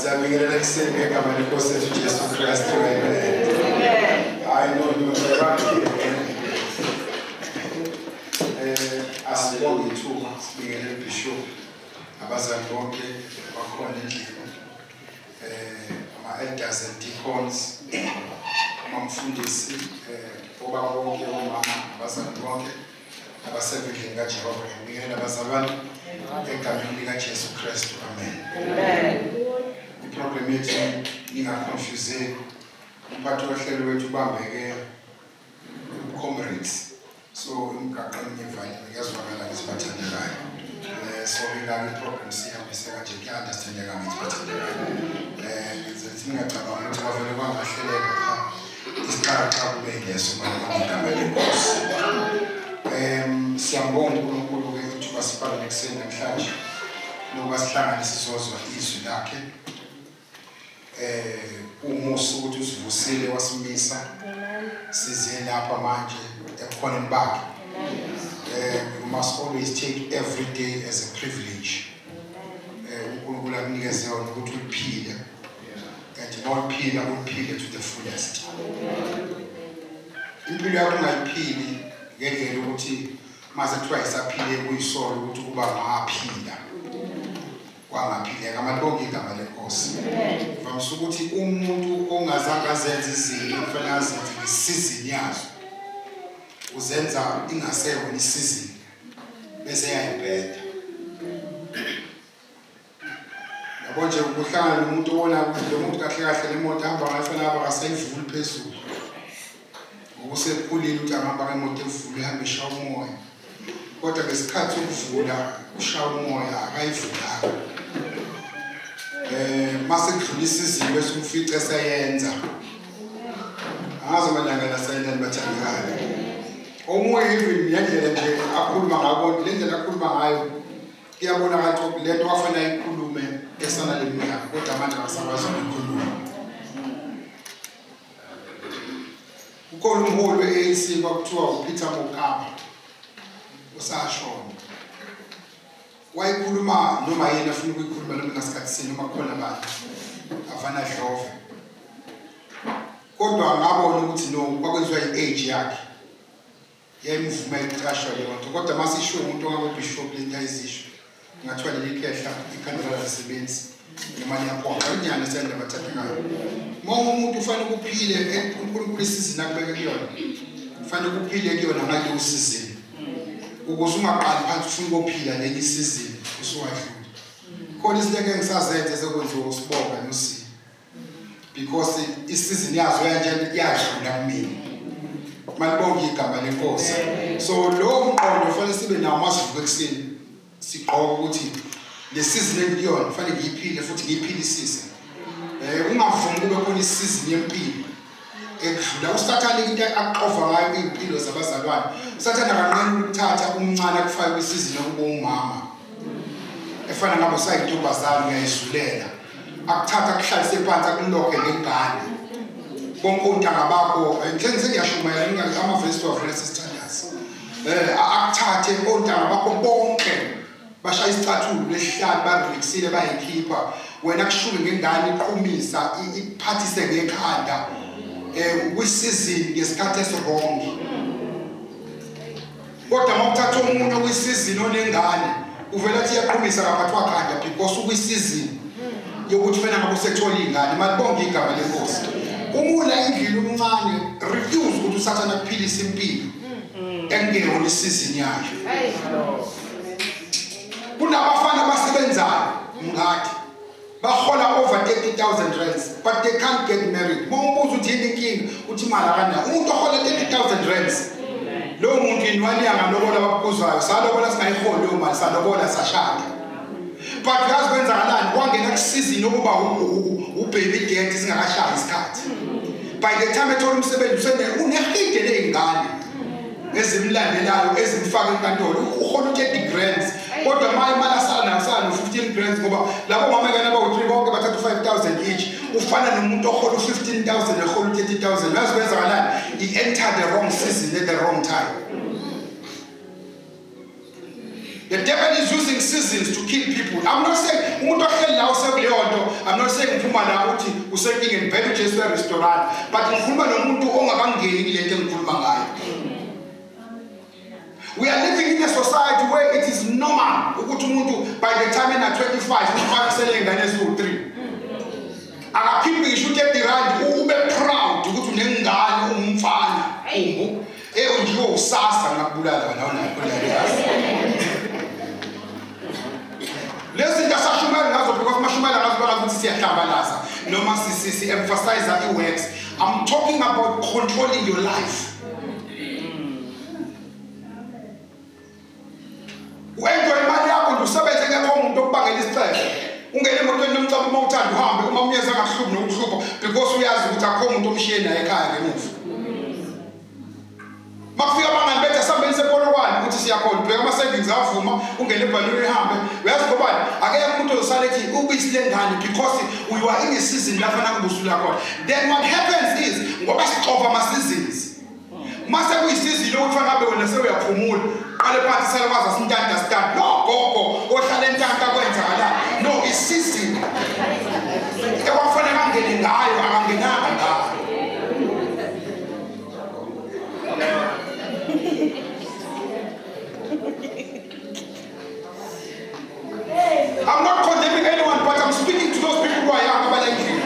Sabingelela kuseni ngegama lenkosi yethu Jesu Kristu. I know you are right. Asibonge ithuba sibingelela uBishop abazali bonke bakhona endlini. Ama-elders and deacons, amamfundisi, obaba bonke, omama, abazali bonke, abasebenzini kaJehova, ngibingelela abazalwane egameni likaJesu Kristu. Amen. Iproblem yethu ingaconfuse umphathi wohlelo wethu ubambeke comrades. So umgaqweni ngivanye ngiyazwakala ngisiphathandekayo. So ngilale problem sihambise kanje kuya-understandeka ngisiphathandekayo. Ngingacabanga ukuthi bavele bangahleleka cha isikhala xa kube ngeso igama lenkosi. Siyambonga uNkulunkulu-ke ithuba sibhale nekuseni namhlanje nokuba sihlanganise sizozwa izwi lakhe. Umusa ukuthi usivusile wasimisa size lapha manje ebukhoneni bakhe. We must always take every day as a privilege. uNkulunkulu akunikeze yona ukuthi uphile. And mawuphila uphile to the fullest. Impilo yakho ungayiphili ngendlela ukuthi mase kuthiwa isaphile kuyisolo ukuthi kuba ngaphila. Wangaphileka amalonke igama lenkosi. Vamsa ukuthi umuntu ongazange azenze izinto kufanele azenze ngesizini yazo. Uzenza ingasekho isizini bese yayibheda. Yabo nje ukuhlangana nomuntu obona ukuthi lo muntu kahle kahle lemoto ahamba ngayo fanele abakasayivuli phezulu. Ngokusekhulile ukuthi angahamba ngemoto evule ihambe ishaya umoya. Kodwa ngesikhathi sokuvula ushaya umoya akayivulanga. Mase kudlulisa izinto bese umfice eseyenza. Angazi manyanga lasenza nibathandekayo. Omunye even yendlela nje akhuluma ngabo le ndlela akhuluma ngayo iyabonakala ukuthi lento wafanele ikhulume esana leminyaka kodwa manje akasakwazi ukukhuluma. Ukhona umholi we-ANC kwakuthiwa uPeter Mokaba usashona. Wayikhuluma noma yena afuna ukuyikhuluma noma ngasikhathi sini noma khona abantu afana Dlove. Kodwa ngabona ukuthi no kwakwenziwa i-age yakhe. Yayimvuma icashwa yonke kodwa masisho umuntu ongabishop lentayizisho ngathiwa leli khehla ikhandela lasebenzi nemali yakho akanyana senda bathathekayo. Uma umuntu ufanele ukuphile uNkulunkulu isizini akubeke kuyona. Ufanele ukuphile kuyona ngale usizini. Ukuze ungaqali phansi ufuna ukuphila leli sizini usuwadlula. Khona izinto engisazenze sekwenziwa usibonga noSi. Because isizini yazo kanje yadlula kumina. Malibonke igama lenkosi. So lo mqondo kufanele sibe nawo masivuka ekseni. Sigqoka ukuthi le season engiyona kufanele ngiyiphile futhi ngiyiphilisise. Ungavumi kube khona isizini yempilo. Ekudlula uSathane into aqofa ngayo impilo zabazalwane. uSathane akanqeni ukuthatha umncane akufake kwisizini yokuba umama. Efana ngabo sayintombazane uyayisulela. Akuthatha akuhlalise phansi akulokhe ngengane. Bonke ontanga bakho ngeke ngiyashumayela amavesi wavela sisithandazi. Akuthathe ontanga bakho bonke bashaya isicathulo lesihlanu barelaxile bayikhipha wena kushuke ngengane iqhumisa iphathise ngekhanda kwisizini ngesikhathi esirong. Kodwa mawuthatha umuntu kwisizini onengane uvela athi yaqhumisa kaphathwa khanda because ukwisizini yokuthi wena ngabe usethola ingane. Malibonke igama lenkosi. Umula indlela umncane refuse ukuthi uSathane akuphilise impilo engekho isizini yakhe. Kunabafana abasebenzayo ngakhe bahola over 30,000 rands but they can't get married. Mombuzo uthi yini inkinga uthi imali akanayo. Umuntu ohola 30,000 rands lo muntu inwanyanga lobola bakubuzayo salobola singayiholi leyo mali salobola sashada. But yazi kwenzakalani kwangena kusizini ukuba ubaby daddy singakashaya isikhathi. By the time ethola umsebenzi unehide lezingane ezimlandelayo ezimfaka enkantolo uhola 30 grand kodwa imali asala 15 grand ngoba labo mama kana bawu3 bonke bathatha 5,000 each ufana nomuntu ohola 15,000 ehola 30,000. Yazi kwenzakalani he entered the wrong season at the wrong time. The devil is using seasons to kill people. I'm not saying umuntu ohleli la usekuleyo nto, I'm not saying ngiphuma la uthi usenkingeni vele uJesu e-restaurant, but ngikhuluma nomuntu ongakangeni kule nto engikhuluma ngayo. We are living in a society where it is normal ukuthi umuntu by the time ena 25 ufakisele ingane eziwu-3. Akaphinde ngisho u-30 rand ube proud ukuthi unengane umfana umbu nje usasa ngakubulala nawo nayo. Lezi zinto asashumayela ngazo because mashumayela ngazo ukuthi siyahlambalaza noma si-emphasize i-works. I'm talking about controlling your life. Wenza imali yakho nje usebenze ngekho umuntu okubangela isicelo. Ungene emotweni nomcaba uma uthanda uhambe uma umyeza akahluphi nokuhlupha because uyazi ukuthi akho umuntu omshiye naye ekhaya ngemuva. Makufika abangani bethu asambeni sePolokwane ukuthi siyakhona ubheka ama-savings avuma ungene ebhalweni ehambe. Uyazi ngobani akekho umuntu ozosala ethi ubisi lengane because we were in a season lapho nakubusula khona. Then what happens is ngoba sixova ama-seasons. Mase kuyisizini lokuthi fanele abe wena sewuyaphumula qale phansi salokwazi asintandastand no gogo ohlala entanta kwenzakala no isizini ekwafanele angene ngayo akangenanga ngayo. I'm not condemning anyone, but I'm speaking to those people who are young about like you.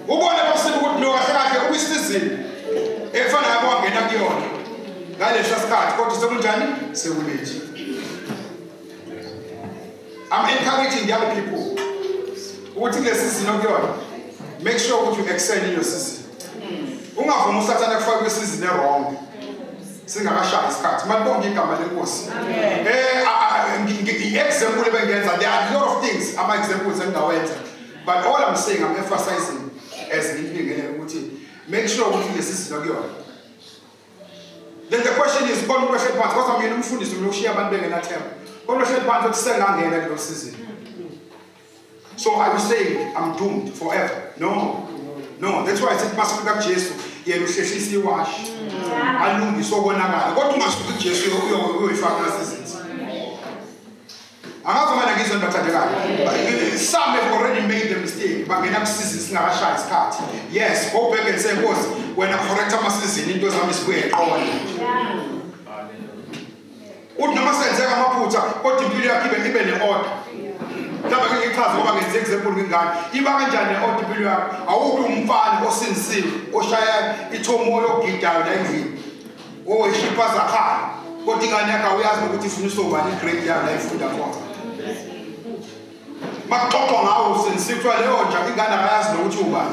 Ubona basithi ukuthi lo kahle kahle ukwisizini efana yabo wangena kuyona ngalesi sikhathi kodwa sekunjani sekulethi. I'm encouraging young people ukuthi le season okuyona make sure ukuthi you excel in your season. Ungavuma usathana kufaka kwisizini wrong singakashaya isikhathi malibonke igama lenkosi. Example ebengenza there are a lot of things ama examples engawenza, but all I'm saying I'm emphasizing as ngikubingele ukuthi make sure ukuthi le season okuyona. Then the question is kon question part because I'm umfundisi ulokushiya abantu bengenathemba. Kon question part ukuthi sengangena kulo season. So I was saying I'm doomed forever. No, that's why I said masifika kuJesu yena uhlehlisa iwashi. Alungise obonakala. Kodwa ungasuka kuJesu uyoyifaka ama seasons. Angazomana ngizwe bathandekayo. Some have already made the mistake. Bangena ku-season singakashaya isikhathi. Yes, go back and say Nkosi wena correct ama-season into zami sibuye eqona. Uthi noma senzeka amaphutha kodwa impilo yakho ibe ne-order. Mhlawumbe ke ngichaze ngoba ngenze example ngingane. Iba kanjani ne-order impilo yakho? Awubi umfana osinisiwe oshaya ithomo logidayo la endlini. Oyishipha zakhala. Kodwa ingane yakho uyazi ukuthi ifuna usobani i-grade yayo la ifunda khona. Makuxoxwa ngawo sinisithiwa leyo nje ingane akayazi nokuthi ubani.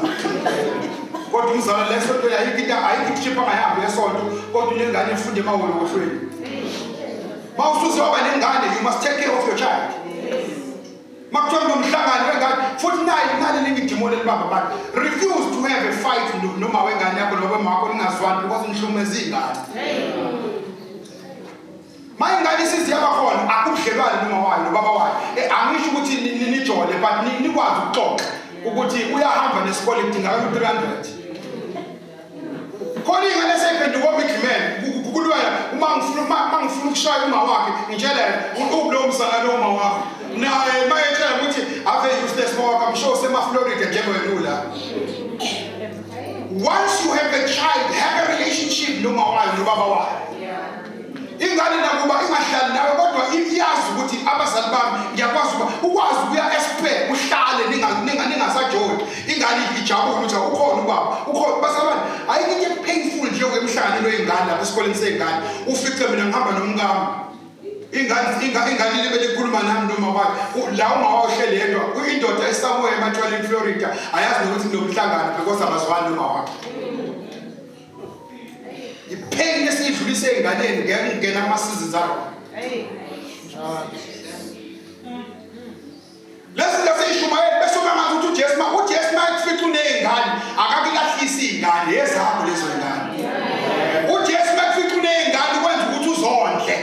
Kodwa umzali lesonto ayikho ukushipha ngahambi yesonto kodwa unengane ifunde emaholokohlweni. Ma usuze waba nengane you must take care of your child. Makuthiwa nomhlangano wengane futhi nayo ningidimole libamba abantu. Refuse to have a fight noma wengane yakho noma wakho ningazwani because nihlumeza ingane. Mayingane isizi yabakhona akubudlelwane noma wayo nobaba wayo. Angisho ukuthi nijole but nikwazi ukuxoxa ukuthi uyahamba nesikole kudingakala 300. Khona ingane esephenduka omidman kukulwela uma ngifuna ukushaya uma wakhe ngitshela ubulo mzala lo uma wakhe. Naye mayetshela ukuthi ave useless wakhe I'm sure sema-Florida njengoyelula. Once you have a child have a relationship noma wayo nobaba wayo. Ingane nakuba ingahlali nawe kodwa iyazi ukuthi abazali bami ngiyakwazi ukwazi ukuya expect uhlale ningasajoli ingane ijabule ukuthi ukhona ubaba ukhona basabani ayike painful nje emhlanganweni weingane lapha esikoleni sengane ufice mina ngihamba nomngami ingane libe likhuluma nami noma wathi la uma wawuhlele yedwa indoda esamuye ematwaleni Florida ayazi ukuthi kunomhlangano because abazwani noma wakhe. Ipain esiyidlulise enganeni ngeke ama-seasons akho. Lesi ngaseyishumayeli bese umangazi ukuthi uJesu makufica uney'ngane akakilahlisi iy'ngane ezakho lezo y'ngane. uJesu makufica uney'ngane kwenza ukuthi uzondle.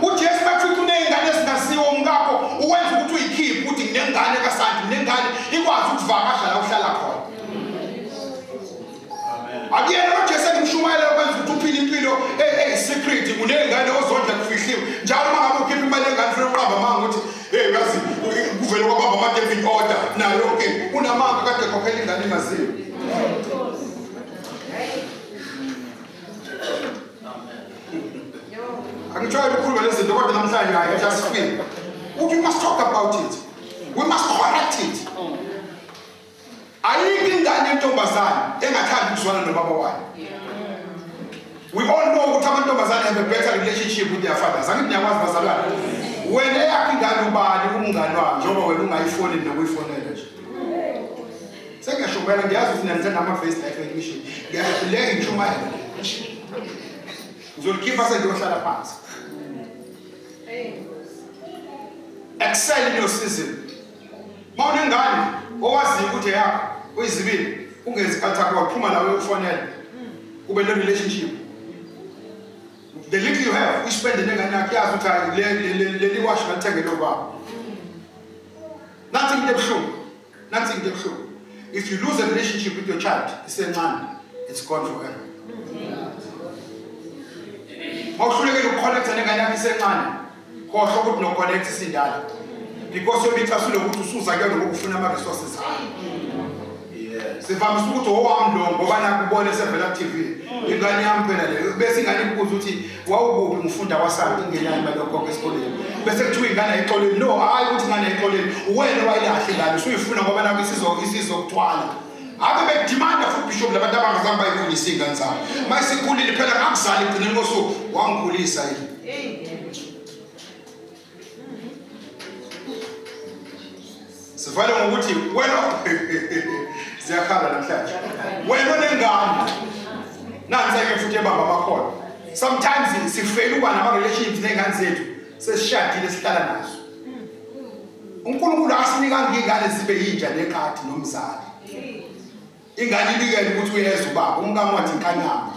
uJesu makufica uney'ngane ezingasiwo umkakho ukwenza ukuthi uyikhiphe ukuthi nginengane kaSanti nengane ikwazi ukuvakasha la uhlala khona. Akuyena uJesu engimshumayela kwenza ukuthi uphile impilo secret unengane ozondla kufihliwe njalo mangabe ukhipha imali engane ufuna uqamba manga ukuthi hey yazi kuvele kwabamba ama-debit order nayo yonke unamanga kade khokhela ingane ingaziwe. Angitshayela ukukhuluma lezi zinto kodwa namhlanje hayi just feel we must talk about it, we must correct it. Ayikho ingane yentombazane engathandi ukuzwana nobaba wayo. We all know ukuthi amantombazane have a better relationship with their fathers. Angithi niyakwazi bazalwane. Wena yakho ingane ubani umngane wami njengoba wena ungayifoneli nokuyifonela nje. Sengiyashobela ngiyazi ukuthi nanithanda ama-face life recognition. Ngiyahluleka ngishumayela. Uzolikhipha sengiyohlala phansi. Excel in your season. Mawunengane owaziyo ukuthi yakho uyizibili ungenzi contact waphuma nawe ufonela. Ube ne relationship. The little you have, you spend the nengane yakho yazi ukuthi leli wash ngathengele ubaba. Nothing debuhlungu. Nothing debuhlungu. If you lose a relationship with your child, it's gone forever. Mawuhlulekile ukuconnecta nengane yakho isencane, khohlwa ukuthi no connect isindala. Because yomixaso lokuthi usuza ke lokufuna ama resources akho. Sivamise ukuthi owami lo ngoba nakubona sevela TV. Ingane yami phela le bese ingane ibuza ukuthi wawukuphi ngifunda kwasabi ingenayo imali yokhokha esikoleni. Bese kuthiwa ingane ayixoleni. No, hayi ukuthi ingane ayixoleni. Wena wayilahle ingane usuyifuna ngoba nakho isizokuthwala. Ave bekudimanda futhi bishop labantu abangazange bayikhulisa ingane zabo. Mayisikhulile phela akuzali igcineni ngosuku wangikhulisa yini. Sivale ngokuthi wena siyakhala namhlanje. Wena onengane nansi ke futhi ebamba amakhono. Sometimes sifela ukuba nama relationships nengane zethu sesishadile sihlala nazo. uNkulunkulu asinika ingane zibe yinja nekhati nomzali. Ingane ibikele ukuthi uyeza ubaba umkami wathi inkanyamba.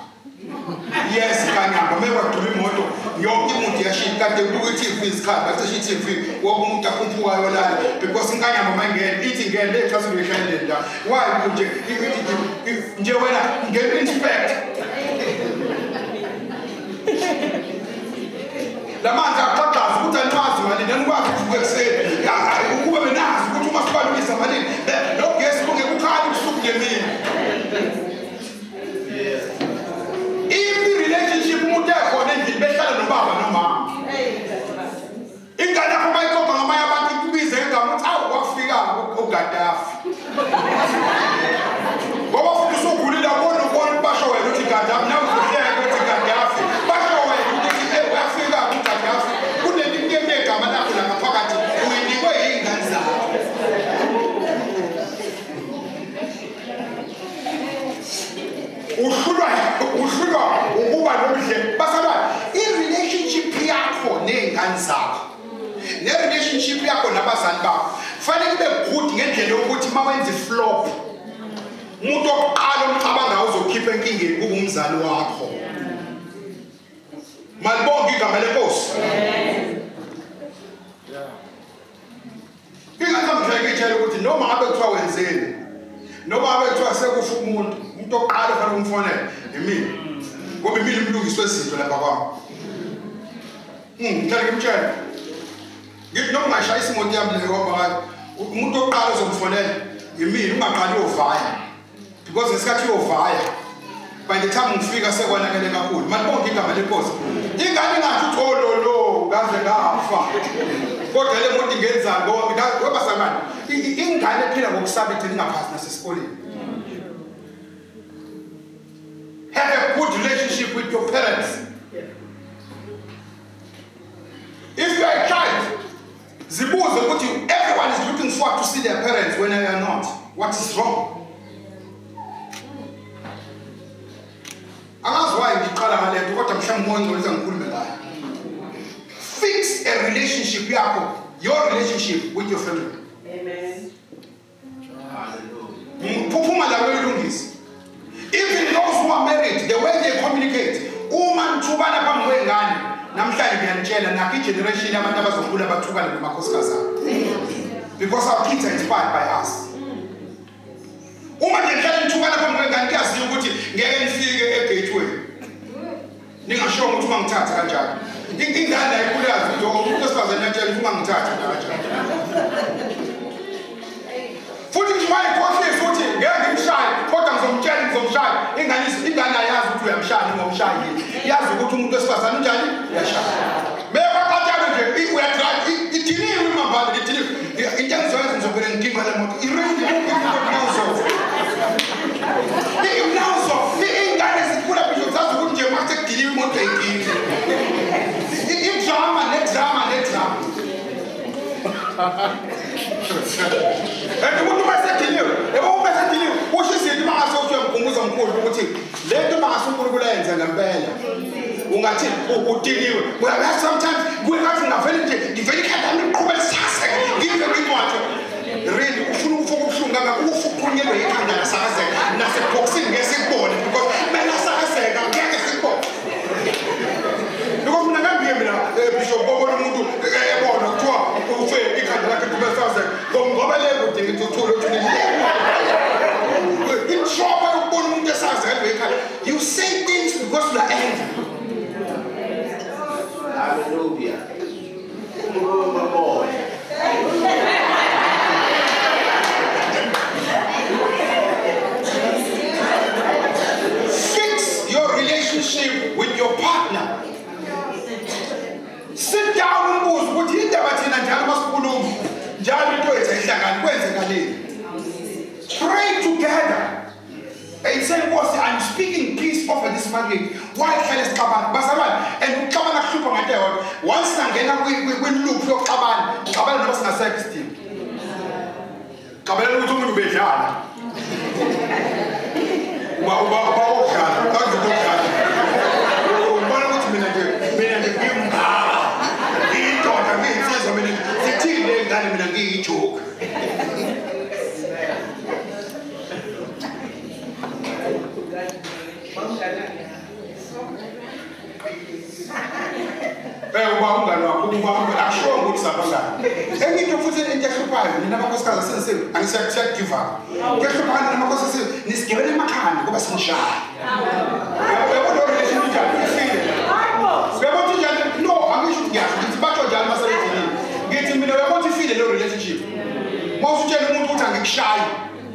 Yes, inkanyamba mekwaduma imoto yonke umuntu yashika kade kubuka iTV isikhathi bacishe iTV wonke umuntu aphuphukayo lana because inkanyamba mayingene ithi ngene lethu asibeshayele la why nje wena ngeke inspect la manje aqaqaza ukuthi alimazi mali nanikwazi ukuvuka ekseni hayi ukuba benazi ukuthi uma sibalukisa malini lo gesi kungekukhali usuku ngemini. Relationship umuntu ekhona endlini behlala nobaba nomama. Ingane yakho bayixoxa ngamanye abantu kubize igama uthi awu wafika uGaddafi. Ngoba futhi usukhulile ubona basho wena uthi Gaddafi nawe uhleka uthi Gaddafi. Basho wena ukuthi wafika uGaddafi. Kunelinye igama lakho la ngaphakathi uyinikwe ingane zakho. Uhlulwa ukuba nomdle basalwana i-relationship yakho nengane zakho ne-relationship yakho nabazali bakho fanele kube good ngendlela yokuthi mawenze flop umuntu oqala umcabanga uzokhipha enkingeni kube umzali wakho. Malibonke igama lenkosi. Ingakamhleke itshela ukuthi noma ngabe kuthiwa wenzeni noma ngabe kuthiwa sekufa umuntu oqala fanele umfonele yimina ngoba imini umlungiswe izinto lapha kwami. Ngicela ngimtshele ngithi noma ngashayisa imoto yami leyo ngoba ngathi umuntu oqala uzomfonela yimina ungaqali ovaya because ngesikhathi uyovaya by the time ngifika sekwanakele kakhulu. Malibonke igama lenkosi. Ingane ngathi uthololo ngaze ngafa kodwa le muntu ingenzani ngoba basangani ingane ephila ngokusaba ithi ingaphasi nasesikoleni. Have a good relationship with your parents. If you are a child, zibuze ukuthi everyone is looking forward to see their parents when they are not. What is wrong? Angazi why ngiqala ngale kodwa mhlawumbe umoya ngicela ngikhulume ngayo. Fix a relationship yakho, your relationship with your family. Amen. Hallelujah. Phuphuma la uyilungisa. Even those who are married, the way they communicate, uma nithubana phambi kwengane namhlanje ngiyanitshela nakho igeneration yabantu abazokhula bathukana namakhosikazi abo. Because our kids are inspired by us. Uma ngihlala nithubana phambi kwengane kuyaziyo ukuthi ngeke nifike egateway. ningasho ukuthi ungangithatha kanjani ingane ayikulazi ukuthi umuntu osifazane atshela ukuthi ungangithatha kanjani futhi nje mayikhohlisa futhi ngeke ngimshaye kodwa ngizomshaya ingane ayazi ukuthi uyamshaya ngomshaye yazi ukuthi umuntu osifazane unjani uyashaya mebaqatshelwe nje uyadrive idiniwe imambala idiniwe into engizoyenza ngizobele ngiginqa le moto irindi imnazo ingane zikhula bisho zazi ukuthi nje mase kudiliwe imoto eyiginqa idrama nedrama umuntu masediliwe ebesediliwe usho izinto mangase uyamkhumbuza mkhulu ukuthi lento mangase uNkulunkulu ayenza ngempela ungathi udiliwe well sometimes kuyathi ngavele nje ngivele ikhanda lami liqhubeka lisase ngive incwathi really ufuna ukufuka ubuhlungu kangaka ukufukunyelwe ikhanda lasakazeka naseboxing ngesikubone because mina sakazeka ngeke sikubone because mina ngambiye mina bishop bobona umuntu ebona kuthiwa ufe ikhanda lakhe kubesazeka ngoba lebo dingi tuthule uthi inhlobo yokubona umuntu esazeka ekhaya you say things because you are angry. Hallelujah. Oh, boy. Fix your relationship with your partner. Sit down and ukuthi indaba thina njalo masikhuluma njalo into ezayihlangana kwenzekaleni. Pray together. And say, I'm speaking peace over this marriage. Why can't I come and come and shoot on my once again, we look for Kaban was a sex team. Kaban to be Jana.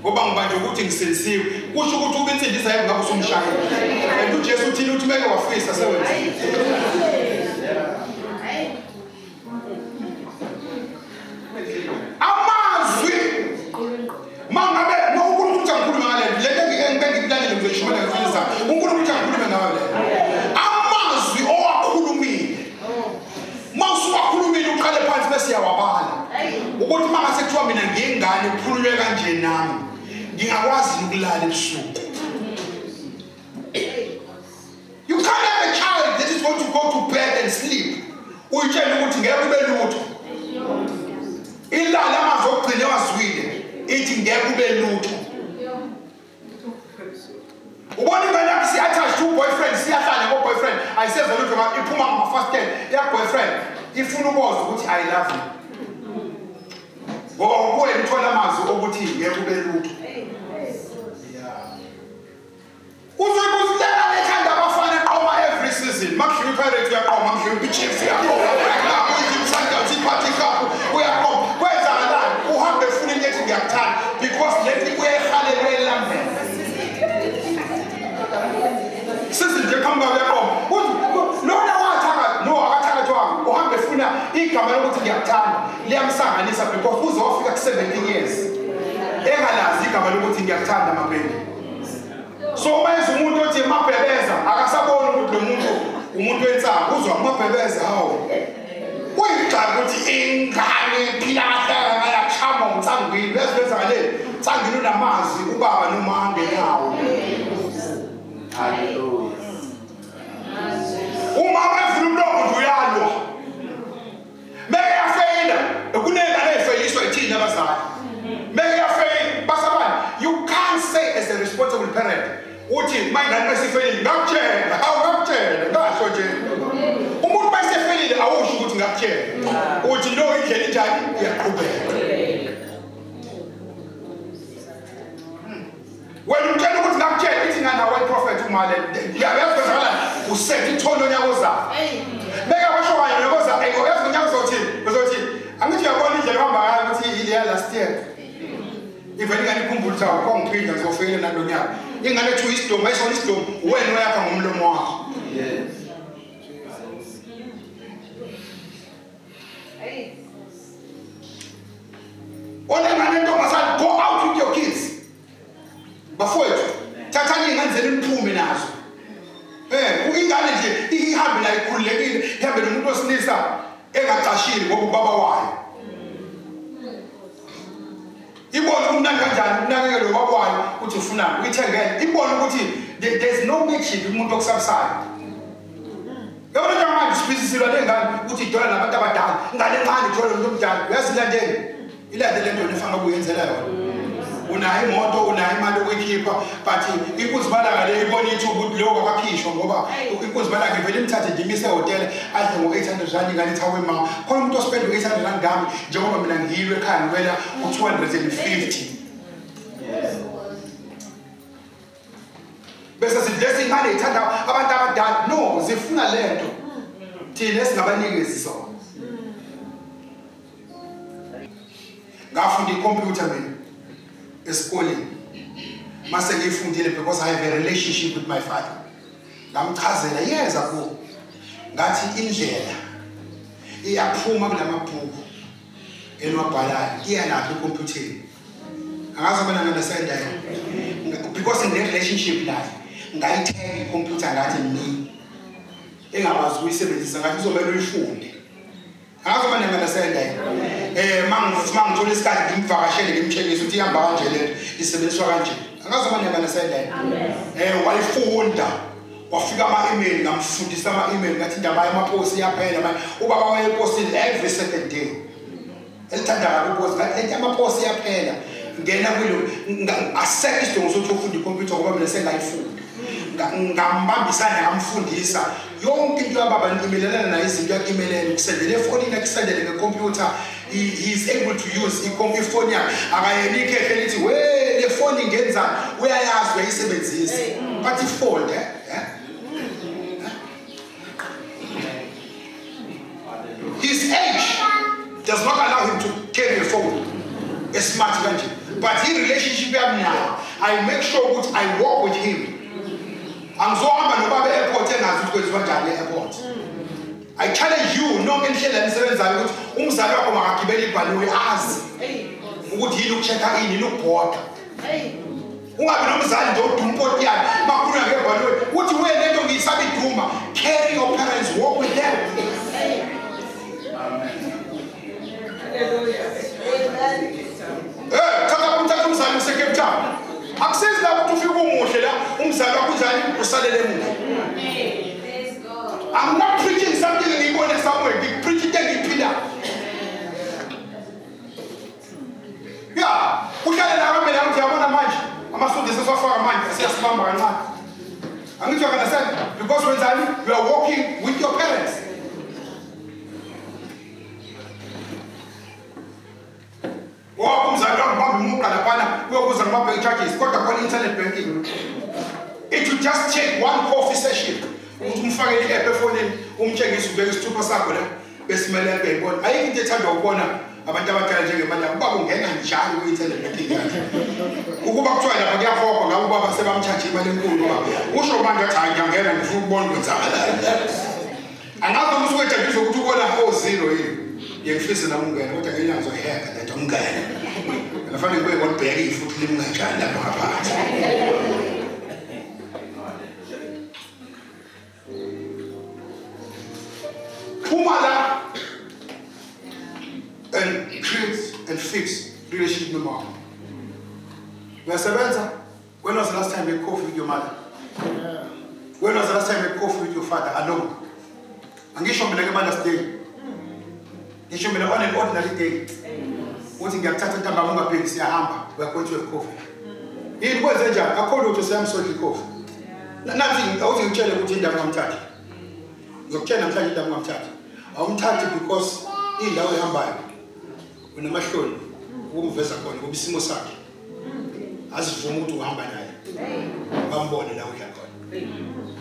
ngoba ngibanje ukuthi ngisensiwe kusho ukuthi ubensindisa yebo ngabe usumshaya and uJesu uthini uthi meke wafisa sewenza amazwi mangabe uNkulunkulu uthangkhuluma ngale lento engikulalele ngizoyishona ngifisa uNkulunkulu uthangkhuluma ngale amazwi owakhulumile mawusuwakhulumile uqale phansi bese yawabala ukuthi mangase kuthiwa mina ngiyengane ukhulunywe kanje nami ngingakwazi ukulala ebusuku. You can't have a child that is going to go to bed and sleep. Uyitshela ukuthi ngeke ube lutho. Ilala amazwi ogcine wazwile ithi ngeke ube lutho. Ubona ingane yakho si-attach to boyfriend siyahlala ngo-boyfriend ayiseza lutho iphuma ngama-first 10 ya-boyfriend ifuna ukwazi ukuthi I love you. Ngoba ubuye uthola amazwi ukuthi ngeke ube lutho. Uzokuzilela lekhanda abafana qoma every season. Makhiwe iPirates uyaqoma, makhiwe iChiefs uyaqoma. Lapho iSundowns iphathi cup uyaqoma. Kwenzakalani? Uhambe ufuna into ethi ngiyakuthanda because lethi uyayihalela elambeni. Sisi nje khamba uyaqoma. Lona wathaka no akathakathwanga. Uhambe ufuna igama lokuthi ngiyakuthanda. Liyamsanganisa because uzofika ku 17 years. Engalazi igama lokuthi ngiyakuthanda mabheki. So manje umuntu othi mabhebeza akasabona ukuthi lo umuntu wensanga uzwa mabhebeza hawo uyicala ukuthi ingane phila kahle ngayachama ngitsangwini bese ngale tsangini unamazwi ubaba noma angenawo. Hallelujah. Umama efuna umlomo nje uyalwa meke yafeyila kunengane efeliswa ithina abazali meke yafeyila basabani. You can't say as a responsible parent uthi mayingane besifelile ngakutshela awungakutshela ngasho nje umuntu besifelile awusho ukuthi ngakutshela uthi no indlela enjani iyaqhubeka. Wena umtshela ukuthi ngakutshela ithi ngana white prophet umale yayakwenzakala usethe ithono indlela ohamba ngayo ukuthi ile last year. Ivele ingane ikhumbula ukuthi awukhongiphinda ngizofeyila nalo nyaka. Ingane ethu isidom ayisona isidom wena oyakha ngomlomo wakho. Yes. Onengane ntombazane, go out with your kids. Bafowethu, thathani ingane zenu niphume nazo. Ingane nje ihambe la ikhululekile, ihambe nomuntu osinisa engaqashile ngoba ubaba wayo. Ibona umntana kanjani unakekelo ubaba wayo uthi ufunani uyithengele. Ibona ukuthi there's no magic umuntu okusabisayo. Yabona nje manje sibisisilwa lengane ukuthi idola nabantu abadala. Ingane encane idola umuntu omdala. Uyazilandela. Ilandele lento nefanga kuyenzela yona. Unayo imoto, unayo imali yokuyikhipha, but inkuzibala le ibona ithu ukuthi lokho akakhishwa ngoba inkuzibala ke vele imthathe nje imise hotel adle ngo800 rand ingane ithawe ma. Khona umuntu ospend 800 rand ngami njengoba mina ngiyilwe ekhaya ngibela u250. Bese sidlesa imali ithanda abantu abadala. No, zifuna lento. Thina singabanikezi sona. Ngafunda icomputer mina esikoleni. Mase ngifundile because I have a relationship with my father. Ngamchazela yeza ku ngathi indlela iyaphuma kulamabhuku enwabhalayo iya lapha ecomputereni. Angazi mina understand that because in the relationship naye ngayithenga icomputer ngathi mina engabazi ukuyisebenzisa ngathi izomela uyifunde. Angazi mina understand that mangithola isikhathi ngimvakashele ngimtshengisa ukuthi ihamba kanje lento isebenziswa kanje. Angazi mina understand that wayifunda wafika ama-email ngamfundisa ama-email ngathi indaba yamaposi iyaphela manje ubaba wayepostile every second day. Elithanda kabi upost ngathi amaposi iyaphela. Ngena kwilo asekho isidingo sokuthi ufunde icomputer ngoba mina sengayifunda. Ngambambisana ngamfundisa yonke into yababa nimelelana nayo izinto yakimelele ukusendela efonini akusendele ngecomputer. He is able to use ifoni yakhe akayeni ikhehle lithi we le foni ngenzani uyayazi uyayisebenzisa but ifold his age does not allow him to carry a phone a smart kanje but in relationship yami naye I make sure ukuthi I walk with him. Angizohamba nobaba e-airport engazi ukuthi kwenziwa njani e-airport. I challenge you nonke indlela enisebenzayo ukuthi umzali wakho makagibele ibhanoyi azi ukuthi yini ukuchecka ini ukubhoda. Ungabi nomzali nje oduma impoti yakhe makhuluma ngebhanoyi uthi wena lento ngiyisaba iduma. Carry your parents, walk with them. Thatha umthatha umzali useCape Town. Akusizi la ukuthi ufike umuhle la umzali wakho uzali usalele emuva. I'm not preaching something ngiyibone somewhere. I'm preaching ngiyiphila. Yeah, uhlale la kambe la uyabona manje amasondisi sesafaka manje siyasibamba kancane. Angithi you understand because wenzani you are walking with your parents. Wako umzali wakho bamba umuqa lapana uyokuza ngibambe i-charges kodwa khona internet banking. It will just take one coffee session. Ukuthi umfakele i-app efonini umtshengise ubeka isithupha sakho la besimele uyayibona. Ayikho into ethanda ukubona abantu abadala njengemali ubaba ungena njalo ku-internet banking yakhe. Ukuba kuthiwa lapha kuyafokwa ngabe ubaba sebamthathe imali enkulu ngoba usho manje athi hayi ngiyangena ngifuna ukubona kwenzakalayo. Angazi ukuthi ukwejabulisa ukuthi ubona zero yini. Ngiyangifisa nami ungena kodwa ngenye ngizoyiheka lento ungena. Kufanele kube ngolibheka ifuthi limunganjani lapha ngaphansi. Pumala and create and fix relationship with mom. When was the last time you had coffee with your mother? When was the last time you had coffee with your father alone? And you show me like a Mother's Day. You show me on an ordinary day. What you get started about Mama Pigs, we are going to have coffee. It was a job. I called you to say I'm sorry coffee. Nothing, I wasn't telling you what I'm touching. You're telling I'm touching. I'm touching because in the way I'm buying. When I'm sure, who vesa koni, who bisimo saki. As for me to hamba naye. I'm born in the way I'm going.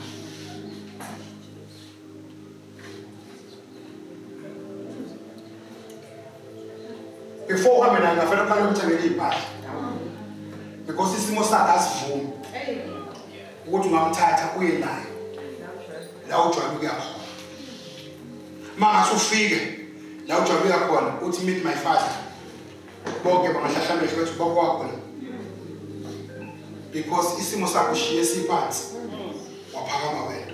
before uhambe naye ngafela uqale umthengele iy'mpahla because isimo sakhe asivumi ukuthi ungamthatha uye naye la ujwayele ukuya khona. Mangase ufike la ujwayele ukuya khona uthi meet my father, bonke bangahlahlamehlo bethi ubaba wakho la, because isimo sakho ushiye siphansi waphakama wena.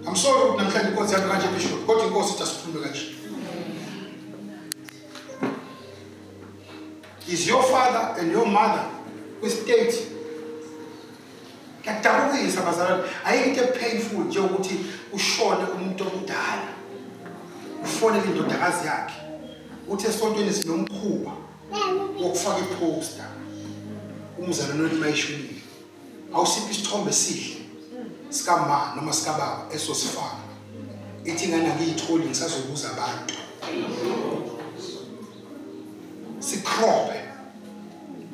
I'm sorry ukuthi namhlanje inkosi yakho kanje bishop, kodwa inkosi ithi asikhulume kanje. Is your father and your mother with state? Kuyadabukisa bazalwane, ayikho into painful nje ukuthi ushone umuntu omdala. Ufonele indodakazi yakhe. Uthi esontweni sinomkhuba wokufaka iposter. Umzalwane wethu mayishonile. Awusiphi isithombe sihle sikama noma sikababa esosifaka. Ithi ngane ngiyitholi ngisazobuza abantu.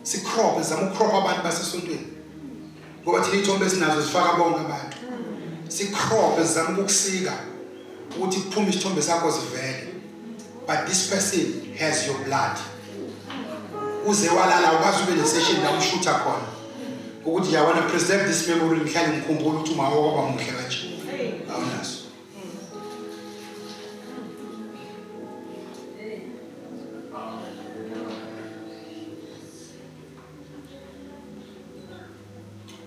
Sikrope zama ukropa abantu basesontweni. Ngoba thina ithombe esinazo zifaka bonke abantu. Sikrope zama ukukusika ukuthi kuphume isithombe sakho sivele. But this person has your blood. Uze walala ukaze ube nesession la ushutha khona. Ukuthi I want to preserve this memory ngihlale ngikhumbula ukuthi uma waba muhle kanje. Awunaso.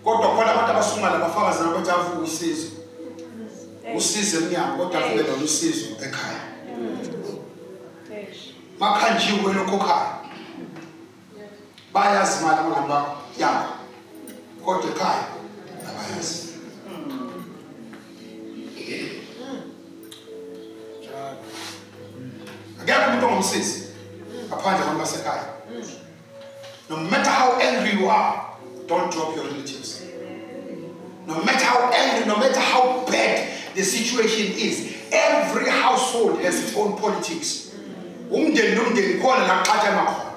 Kodwa khona abantu abasungala abafakazi nabathi avuka usizo. Usize emnyango kodwa avuke lo usizo ekhaya. Makhanjiwe lokhokhayo. Bayazi imali abangani bakho yakho. Kodwa ekhaya abayazi. Akekho umuntu ongumsizi aphandle kwabantu basekhaya. No matter how angry you are, don't drop your relatives. No matter how angry, no matter how bad the situation is, every household has its own politics. Umndeni nomndeni khona la xatsha makhona.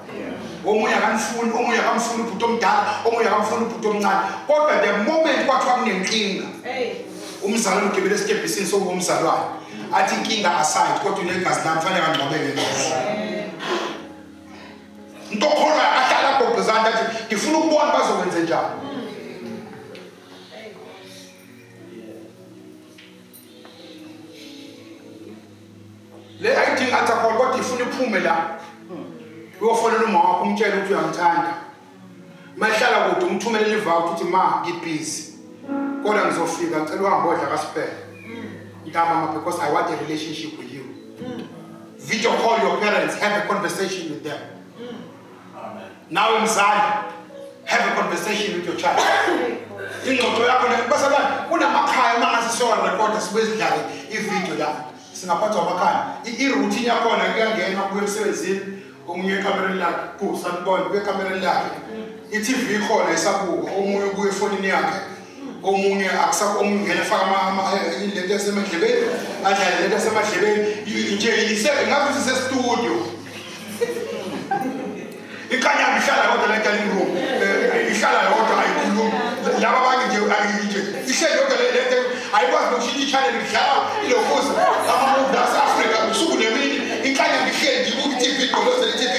Omunye akamfuni, omunye akamfuni ubhuti omdala, omunye akamfuni ubhuti omncane. Kodwa the moment kwathiwa kunenkinga, umzalwane ugibele esitebhisini sokumzalwane. Athi inkinga aside kodwa unegazi lami fanele ngingcwabeke ngaso. Into khona ahlala gobhezana athi ngifuna ukubona bazokwenza njani. Le ayidinga athakho kodwa ifuna iphume la. Uyofonela umama wakho umtshela ukuthi uyamthanda. Mayihlala kude umthumelele ivawu ukuthi ma ngibusy. Kodwa ngizofika ngicela uhambe odla kaSipele. Mama, because I want a relationship with you. Video call your parents, have a conversation with them. Amen. Now mzali, have a conversation with your child. Ingqondo yakho basala kunamakhaya mangasisola record sibezidlala ivideo la. Singaphathwa amakhaya. I-routine yakhona kuyangena kuye emsebenzini, omunye ecamereni lakhe, kusanibona kuye ecamereni lakhe. I-TV ikhona isabuka, omunye kuye efonini yakhe. Omunye akusakho omunye ngene efaka lento yasemadlebeni adlale lento yasemadlebeni nje ngabe sisestudio ikhanya ihlala yodwa la dining room ihlala yodwa ayikhulumi laba abanye nje ayinje ihleli yodwa lento ayikwazi ukushintsha ichannel idlala ilokuza ama-movie ase-Africa usuku nemini ikhanya ngihleli nje ukuthi TV igqolozela i-TV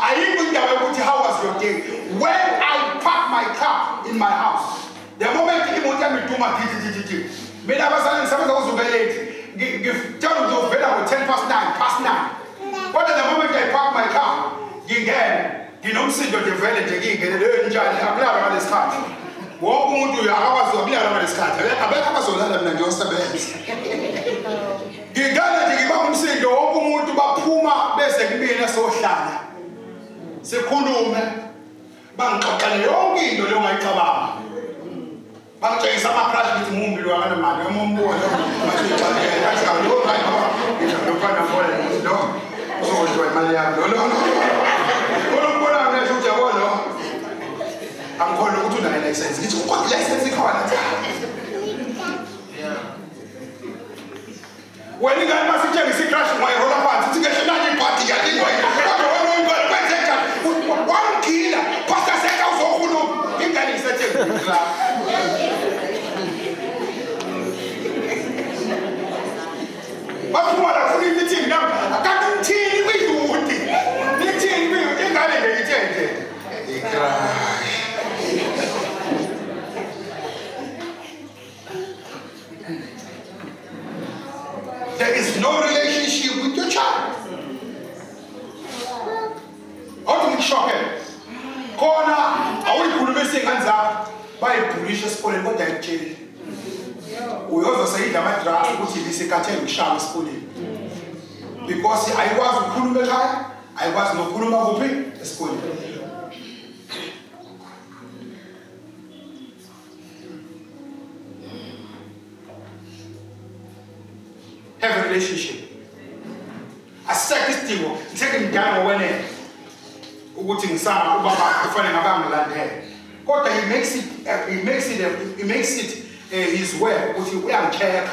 ayikho indaba yokuthi how was your day. When I park my car in my house, the moment imoto yami iduma dithi mina abasana ngisebenza kuzubelethi ngitshela ukuthi uvela ngo-9:10 kodwa the moment I park my car ngingena nginomsindo nje vele nje ngingene leyo njani akulala ngalesikhathi wonke umuntu uyakwazi ukulala ngalesikhathi abekho abazolala mina ngiyosebenza ngingena nje ngibamba umsindo wonke umuntu baphuma bese kumina sohlala sikhulume bangixoxele yonke into leyo ngayicabanga. Bangitshengisa ama-crash ukuthi mumbi lo akanamali amombuka uzokwenziwa imali yami unombona ngesho ukuthi yabo lo angikholwa ukuthi unayo license ngithi ukhona license ikhona wena ingane masitshengisa i-crash ungayirola phansi uthi ngesho nani ibhadi yalingwa kodwa wena uyikwenze njani wangila pastor seka uzokhuluma ingane ngisetshenziswa bayibhulisha esikoleni kodwa ayitsheli. Uyoza sayidla amadraft ukuthi lisikathele ukushaya esikoleni. Because ayikwazi ukukhuluma ekhaya, ayikwazi nokukhuluma kuphi esikoleni. Have a relationship. Aseke isidingo, ngithe ngidala ngokwenene ukuthi ngisanga ubaba kufanele ngabangilandele. Kodwa he makes it his way ukuthi uyangicheka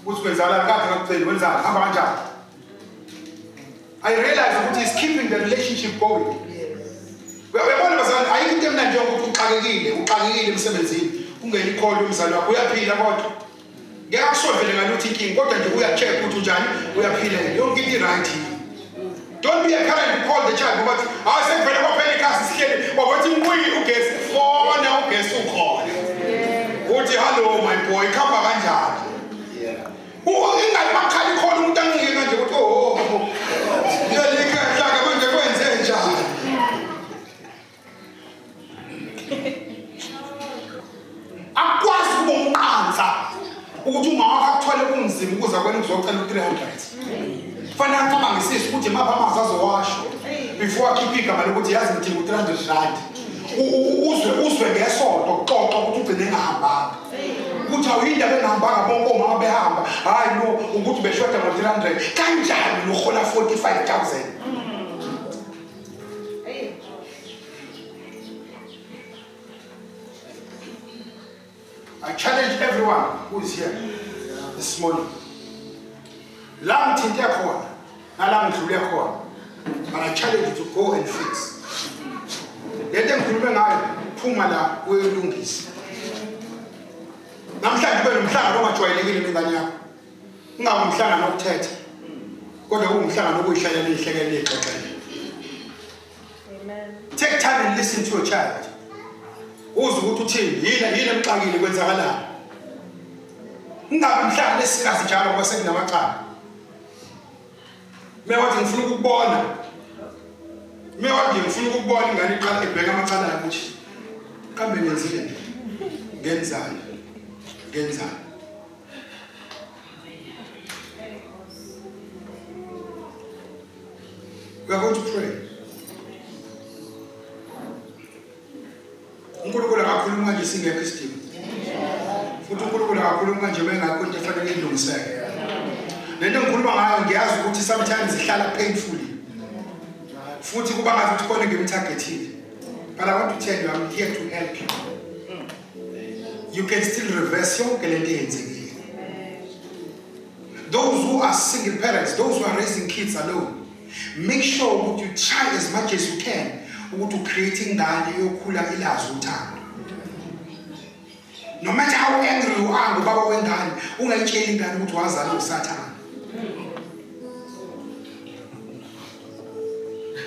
ukuthi kwenzakala kade ngakucela wenzani hamba kanjani. I realize ukuthi he's keeping the relationship going. Uyabona bazali ayikho into emnandi njengokuthi uxakekile emsebenzini ungena icall yomzali wakho uyaphila kodwa ngeke akusolvele ngalokuthi inkingi kodwa nje uyacheck ukuthi unjani uyaphila yonke into right. Don't be a parent to call the child but I said vele kwaphela ikhasi sihleli wabathi ngqwi ugesi fona ugesi ukhona uthi hello my boy khamba kanjani. Ingani makhala ikhona umuntu ancike kanje ukuthi oh ngiyalikhahla manje kwenze njani. Akwazi ukuba umqansa ukuthi umama wakhe akuthwale kunzima ukuze akwena ukuzocela u300. Fanele ngicabanga ngisisi ukuthi mapha amanzi azowashwa before akhiphe igama lokuthi yazi ngidinga u300 rand. Uzwe ngesonto kuxoxa ukuthi ugcine engahambanga. Ukuthi awuyindaba engahambanga bonke omama behamba. Hayi no ukuthi beshoda ngo300 kanjani nohola 45,000. I challenge everyone who is here this morning. La ngithinte khona, nala ngidlule khona. But I challenge you to go and fix. Lento engikhulume ngayo phuma la uyilungisa. Namhlanje kube nomhlangano ongajwayelekile mngani yakho. Ungabe umhlangano wokuthetha. Kodwa kungumhlangano wokuyihlalela ihlekele lexoxela. Amen. Take time and listen to your child. Uzwe ukuthi uthini, yini emxakile kwenzakalani. Ungabe umhlangano lesikazi njalo ngoba sekunamacala. Mewathi ngifuna ukubona. Mewathi ngifuna ukubona ingane iqala ibheka amacala ukuthi kambe ngenzile. Ngenzani. We are going to pray. uNkulunkulu akakhuluma nje singekho isidingo. Futhi uNkulunkulu akakhuluma nje bengakho into efanele ilungiseke. Lento ngikhuluma ngayo ngiyazi ukuthi sometimes ihlala painfully. Futhi kuba ngathi ukuthi khona ngimtargetile. But I want to tell you I'm here to help you. You can still reverse your calendar. Those who are single parents, those who are raising kids alone, make sure that you try as much as you can to creating ngane yokhula ilazi uthando. No matter how angry you are ngobaba wengane, ungayitsheli ingane ukuthi wazalwa uSathane.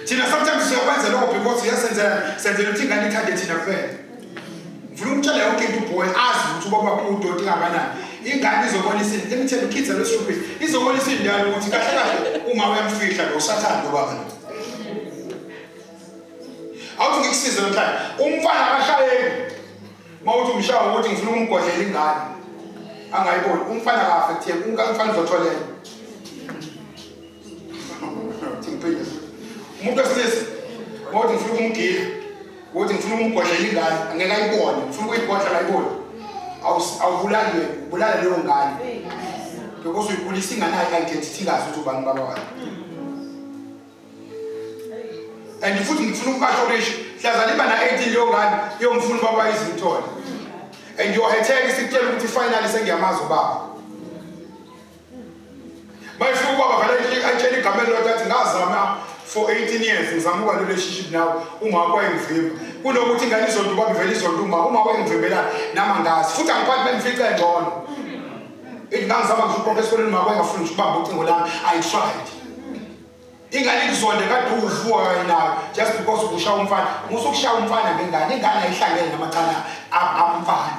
Thina sometimes siyakwenza lokho because siyasenzela ukuthi ingane ithande thina kuphela. Ngifuna ukutshela yonke into boy azi ukuthi ubaba udoti ngabanani. Ingane izobona isinto. Let me tell you kids are stupid. Izobona isinto njalo ukuthi kahle kahle uma uyamfihla lo Sathane ngobaba. Awuthi ngikusize namhlanje. Umfana akashayeki. Mawuthi umshawa ukuthi ngifuna umgodlela ingane. Angayiboni. Umfana kafe kutheni. Umfana uzotholela. Thimpela. Umuntu wesilisa. Mawuthi ngifuna umgila. Ukuthi ngifuna umgodlela ingane. Angeke ayibone. Ngifuna ukuyigodla ayibone. Awubulala leyo ngane. Because uyikhulisa ingane identity ngazi ukuthi ubani baba wakhe. And futhi ngifuna ukubasho lesho hlazana iba na 18 leyo ngane yomfuna baba izimthole. And your head isitshela ukuthi finally sengiyamazi ubaba. Mayifuna ubaba vele ayitshela igama elilodwa athi ngazama for 18 years ngizama ukuba relationship nawe uma kwayengivimba. Kunokuthi ingane izonto ubaba vele izonto uma kwayengivembela nama ngazi. Futhi angiphathi bengifica engcono. Ngizama ukuqoqa esikoleni uma kwayengafuni ukubamba ucingo lami. I tried. Ingane izonde kade uvuka nayo just because ukushaya umfana. Musukushaya umfana ngengane ingane ayihlangene namacala amfana.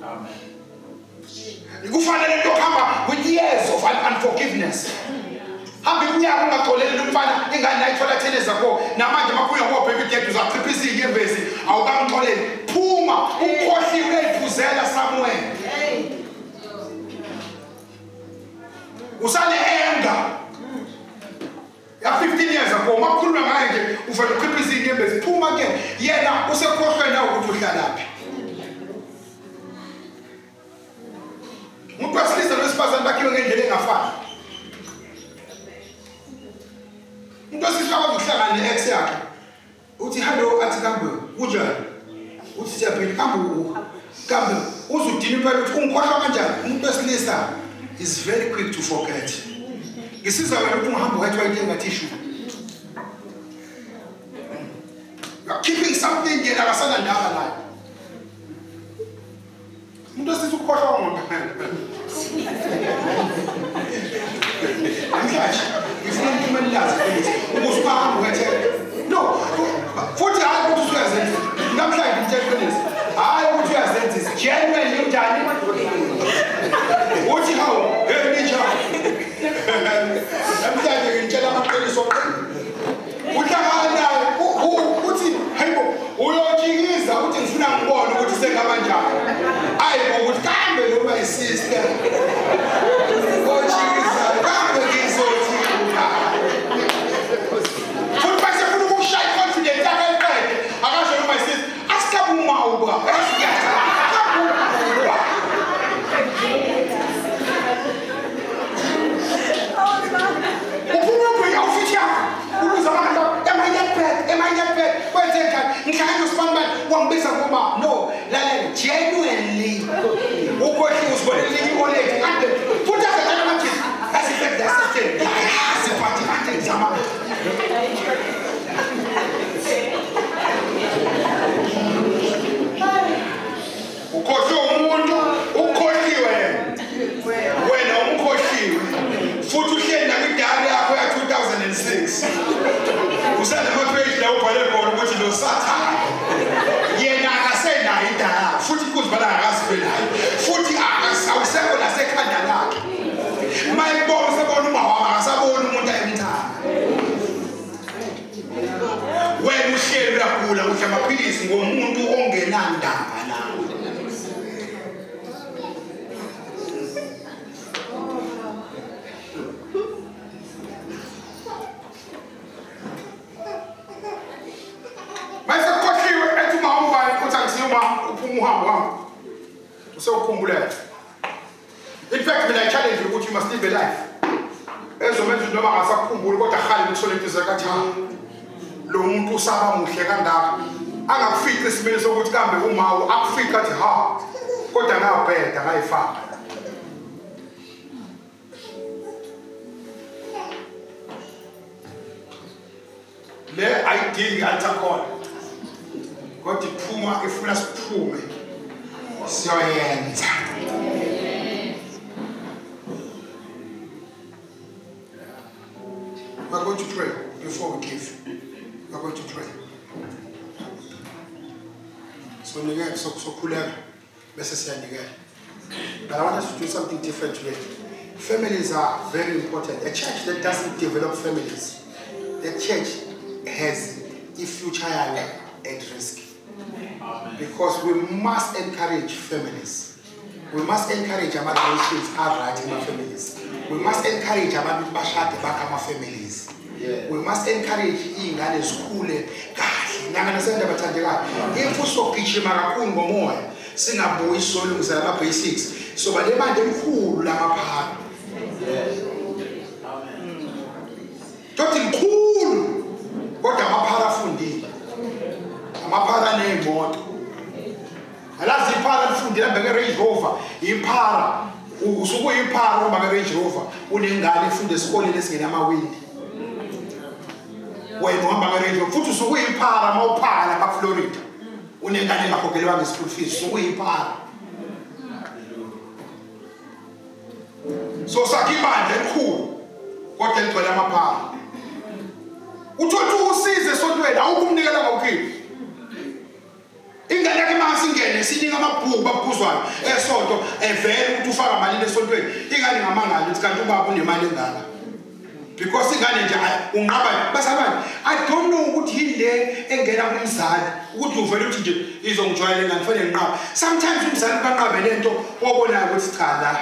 Amen. Kufanele into khamba with years of unforgiveness. Hambe iminyaka ungaxoleli umfana ingane ayithola theleza ko namanje makuya ngobheka idede uzaqhiphisa inyembezi awukamxoleli phuma kambe kunjani uthi siyaphila kambe uzudini impela uthi ungikhohlwa kanjani umuntu wesilisa is very quick to forget ngisiza wena ukuthi ungihambe wathi wayithenga tissue you are keeping something yena akasana ndaba nayo umuntu wesilisa ukukhohlwa ngoba Angazi, ngifuna ukumelaza ukuthi uhambe wethe. No, futhi hayi ukuthi uyazenza. Namhlanje ngitshela hayi ukuthi uyazenza. Genuine unjani? Uthi hawo, hey njani? Namhlanje ngitshela amaqiniso. Uhlangana uthi hayibo uyojikiza uthi ngifuna ngibone ukuthi sengaba njani. Hayibo ukuthi kambe lo my sister. No, genuinely. Who got he was going to leave on it? Put us a gentleman. That's the fact that's the thing. That's the party. Ukhohliwe umuntu ukhohliwe wena umkhohliwe futhi uhleli nakwidari yakho ya 2006 usanamapage la ubhale khona ukuthi lo Sathane yena akasenayo idala futhi kuzibala akasibelayo futhi awusekho lasekhanda lakhe mayibona sebona umama akasabona umuntu ayemthanda wena uhleli uyagula udla amaphilisi ngomuntu ongenandaba nawe in fact, when I challenge you, you must live a life. As a man, you know, as a kumbu, what a high solid is a gata. Lomuntu Saba Mushaganda. I am fit this minute of what can be Uma, up fit at heart. What an out bed that I found. There I did alcohol. Got the puma if we are puma. So we're going to pray before we give. We're going to pray. So cooler, but I want us to do something different today. Families are very important. A church that doesn't develop families, the church has a future at risk. Because we must encourage families. We must encourage our relations are right in our families. We must encourage our families. We must encourage ingane school kahle. Nanganesenda bathandeka. If so pitch makakhulu ngomoya, singabuyi solungisa lama basics. So bale manje emkhulu lamaphara. Tothi mkhulu. Kodwa amaphara afundile. Amaphara neemoto. Alazi iphara lifundile mbeke Range Rover. Iphara usuku iphara uma ke Range Rover unengane efunda esikoleni esingena amawindi. Wena uhamba ke Range Rover futhi usuku iphara mawuphara ka Florida. Unengane engakhokelwa nge-school fees usuku iphara. So sakibandla elikhulu kodwa ligcwele amaphara. Uthola usize esontweni awukumnikela ngokuphila. Ingane yakhe masingene sininga amabhuku baphuzwayo esonto evele ukuthi ufaka imali esontweni ingane ngamangala ukuthi kanti ubaba unemali engaka because ingane nje unqaba basabani I don't know ukuthi yile engena kumzali ukuthi uvele uthi nje izongijwayela ngifane nqaba sometimes umzali banqabe lento obonayo ukuthi cha la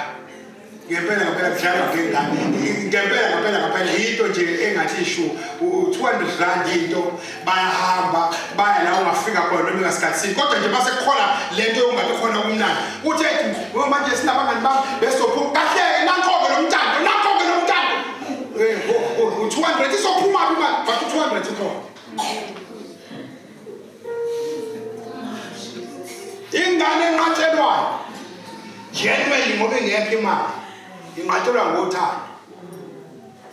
ngempela kudlala ngengane ngempela into nje engathi ishu 200 rand into bayahamba baya la ungafika khona noma ngasikhathi kodwa nje base khona lento yongathi khona kumnandi uthi manje sinabangani bami besophuma kahle nankonke nomntando 200 isophuma imali but 200 ikhona genuinely ngoba engekho imali inqatshelwa ngothando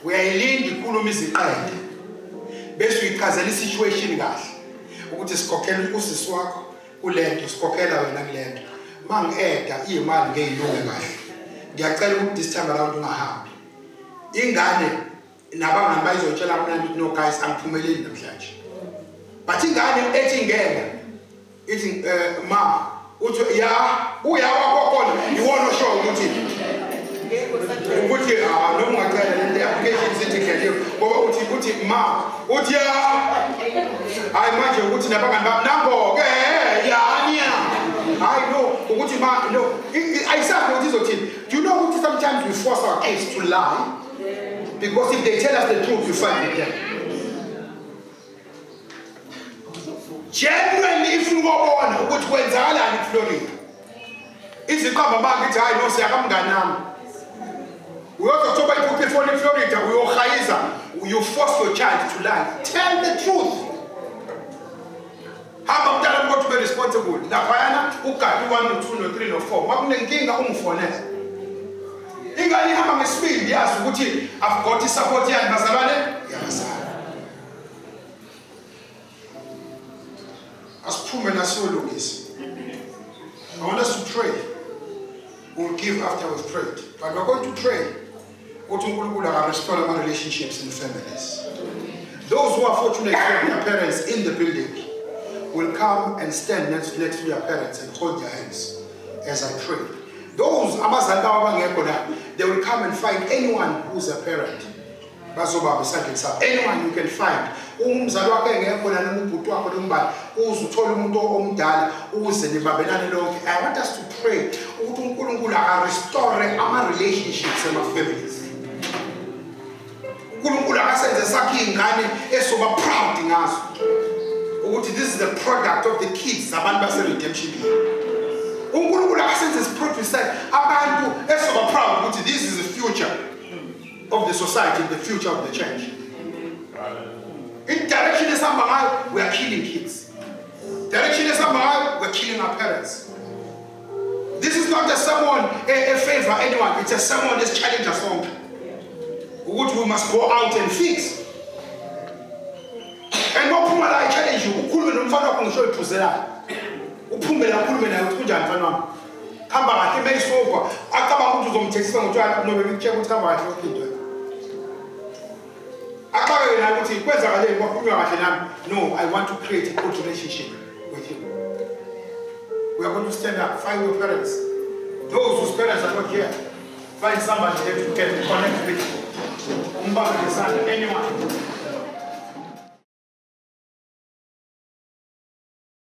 uyayilinda ikhuluma iziqede bese uyichazela isituation kahle ukuthi sikhokhela usisi wakho kulento sikhokhela wena kulento mangi-eda imali ngeyilunge kahle ngiyacela ukuthi this time around ungahambi ingane nabangani bayizotshela mnandi no guys angiphumeleli namhlanje but ingane ethi ngeke ithi ma uthi ya uya wakho khona iwona osho ukuthi noma ungacela le application sithi ngeke ngoba uthi ma uthi ya hayi manje ukuthi nabangani bami nango-ke yanya I know ukuthi ma no ayisaphi ukuthi izothini. Do you know ukuthi sometimes we force our kids to lie because if they tell us the truth we fight with them. Genuinely if you ngobona ukuthi kwenzakalani eFlorida iziqamba bangithi hayi no siyakamngani nami uyozothoba iphupho efoni eFlorida uyohayiza you force your child to lie. Tell the truth. Hamba mntana ukuthi ube responsible laphayana ugadi 1 no 2 no 3 no 4 makunenkinga ungifonela ingane ihamba ngesibindi yazi ukuthi I've got support yani bazalwane yabazali asiphume nasiyolungisa. I want us to pray. We'll give after we've prayed, but we're going to pray ukuthi uNkulunkulu aka-restore our relationships in families. Those who are fortunate to have their parents in the building will come and stand next to their parents and hold their hands as I pray. Those abazali abangekho la, they will come and find anyone who's a parent. Bazoba beside themselves. Anyone you can find. Umzali wakho engekho la noma ubhuti wakho lombali, uze uthola umuntu omdala, uze nibabelane lonke. I want us to pray ukuthi uNkulunkulu aka-restore ama relationships and our families. uNkulunkulu akasenze sakhe ingane esoba proud ngazo. Ukuthi this is the product of the kids abantu base-redemption. uNkulunkulu akasenze isiproduce abantu esoba proud ukuthi this is the future of the society, the future of the church. In direction is somehow we are killing kids. Direction is somehow we're killing our parents. This is not just someone a favor anyone. It's a someone that's challenged us all. Which we must go out and fix. And no puma I challenge you. Ukhulume nomfana wakho ngisho iphuzela. Uphume la ukhulume naye uthi unjani mfana wami? Hamba kahle mayisofa. Acabanga ukuthi uzomthethisa ngotshwala nobe ngikucheck ukuthi hamba kahle into. No, I want to create a good relationship with you. We are going to stand up, find your parents. Those whose parents are not here, find somebody there to connect with. Anyone.